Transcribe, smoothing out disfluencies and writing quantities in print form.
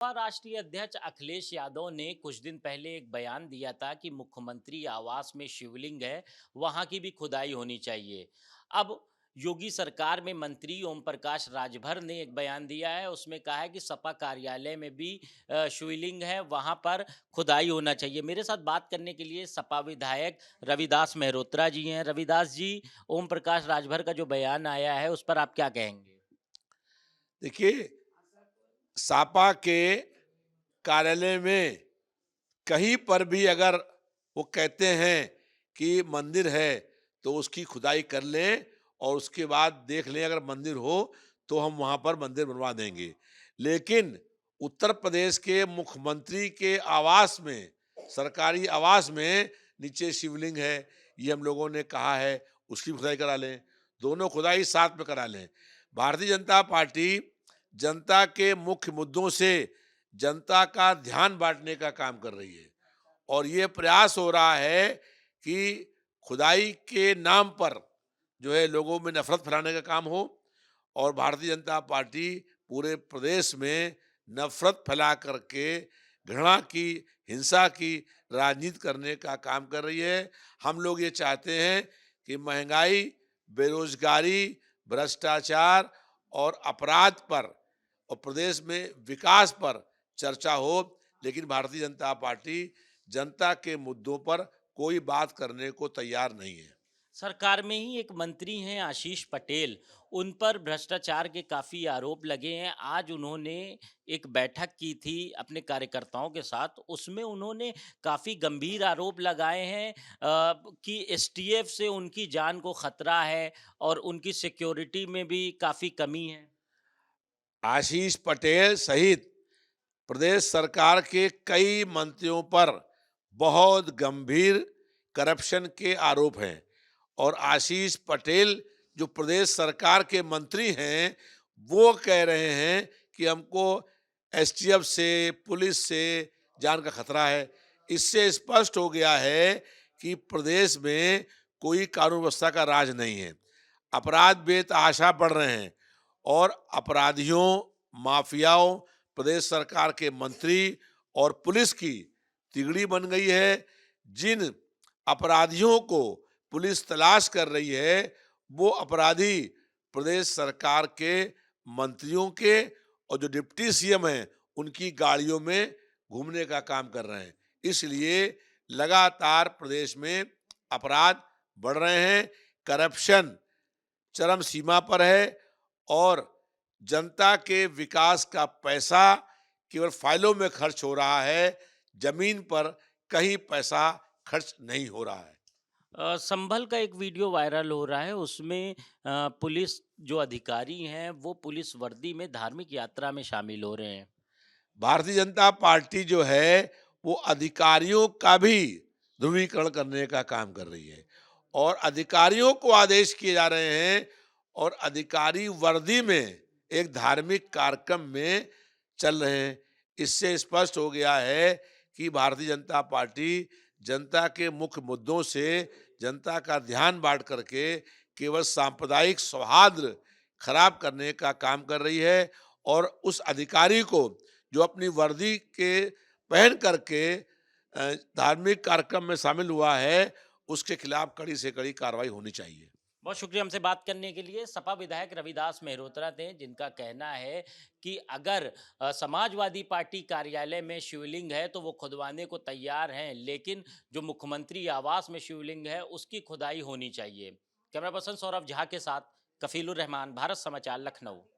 राष्ट्रीय अध्यक्ष अखिलेश यादव ने कुछ दिन पहले एक बयान दिया था कि मुख्यमंत्री आवास में शिवलिंग है, वहां की भी खुदाई होनी चाहिए। अब योगी सरकार में मंत्री ओम प्रकाश राजभर ने एक बयान दिया है, उसमें कहा है कि सपा कार्यालय में भी शिवलिंग है, वहां पर खुदाई होना चाहिए। मेरे साथ बात करने के लिए सपा विधायक रविदास मेहरोत्रा जी हैं। रविदास जी, ओम प्रकाश राजभर का जो बयान आया है उस पर आप क्या कहेंगे? देखिए, सापा के कार्यालय में कहीं पर भी अगर वो कहते हैं कि मंदिर है तो उसकी खुदाई कर लें और उसके बाद देख लें अगर मंदिर हो तो हम वहां पर मंदिर बनवा देंगे। लेकिन उत्तर प्रदेश के मुख्यमंत्री के आवास में, सरकारी आवास में नीचे शिवलिंग है, ये हम लोगों ने कहा है उसकी खुदाई करा लें। दोनों खुदाई साथ में करा लें। भारतीय जनता पार्टी जनता के मुख्य मुद्दों से जनता का ध्यान बांटने का काम कर रही है और ये प्रयास हो रहा है कि खुदाई के नाम पर जो है लोगों में नफरत फैलाने का काम हो और भारतीय जनता पार्टी पूरे प्रदेश में नफरत फैला करके घृणा की, हिंसा की राजनीति करने का काम कर रही है। हम लोग ये चाहते हैं कि महंगाई, बेरोजगारी, भ्रष्टाचार और अपराध पर और प्रदेश में विकास पर चर्चा हो, लेकिन भारतीय जनता पार्टी जनता के मुद्दों पर कोई बात करने को तैयार नहीं है। सरकार में ही एक मंत्री हैं आशीष पटेल, उन पर भ्रष्टाचार के काफ़ी आरोप लगे हैं। आज उन्होंने एक बैठक की थी अपने कार्यकर्ताओं के साथ, उसमें उन्होंने काफ़ी गंभीर आरोप लगाए हैं कि एसटीएफ से उनकी जान को खतरा है और उनकी सिक्योरिटी में भी काफ़ी कमी है। आशीष पटेल सहित प्रदेश सरकार के कई मंत्रियों पर बहुत गंभीर करप्शन के आरोप हैं और आशीष पटेल जो प्रदेश सरकार के मंत्री हैं वो कह रहे हैं कि हमको एसटीएफ से, पुलिस से जान का खतरा है। इससे स्पष्ट हो गया है कि प्रदेश में कोई कानून व्यवस्था का राज नहीं है। अपराध बेतहाशा बढ़ रहे हैं और अपराधियों, माफियाओं, प्रदेश सरकार के मंत्री और पुलिस की तिगड़ी बन गई है। जिन अपराधियों को पुलिस तलाश कर रही है, वो अपराधी प्रदेश सरकार के मंत्रियों के और जो डिप्टी सीएम हैं, उनकी गाड़ियों में घूमने का काम कर रहे हैं। इसलिए लगातार प्रदेश में अपराध बढ़ रहे हैं, करप्शन चरम सीमा पर है और जनता के विकास का पैसा केवल फाइलों में खर्च हो रहा है, जमीन पर कहीं पैसा खर्च नहीं हो रहा है। संभल का एक वीडियो वायरल हो रहा है, उसमें पुलिस जो अधिकारी हैं वो पुलिस वर्दी में धार्मिक यात्रा में शामिल हो रहे हैं। भारतीय जनता पार्टी जो है वो अधिकारियों का भी ध्रुवीकरण करने का काम कर रही है और अधिकारियों को आदेश किए जा रहे हैं और अधिकारी वर्दी में एक धार्मिक कार्यक्रम में चल रहे हैं। इससे स्पष्ट हो गया है कि भारतीय जनता पार्टी जनता के मुख्य मुद्दों से जनता का ध्यान बांट करके केवल सांप्रदायिक सौहार्द खराब करने का काम कर रही है और उस अधिकारी को जो अपनी वर्दी के पहन करके धार्मिक कार्यक्रम में शामिल हुआ है, उसके खिलाफ कड़ी से कड़ी कार्रवाई होनी चाहिए। बहुत शुक्रिया हमसे बात करने के लिए। सपा विधायक रविदास मेहरोत्रा थे, जिनका कहना है कि अगर समाजवादी पार्टी कार्यालय में शिवलिंग है तो वो खुदवाने को तैयार हैं, लेकिन जो मुख्यमंत्री आवास में शिवलिंग है उसकी खुदाई होनी चाहिए। कैमरा पर्सन सौरभ झा के साथ कफीलुर रहमान, भारत समाचार, लखनऊ।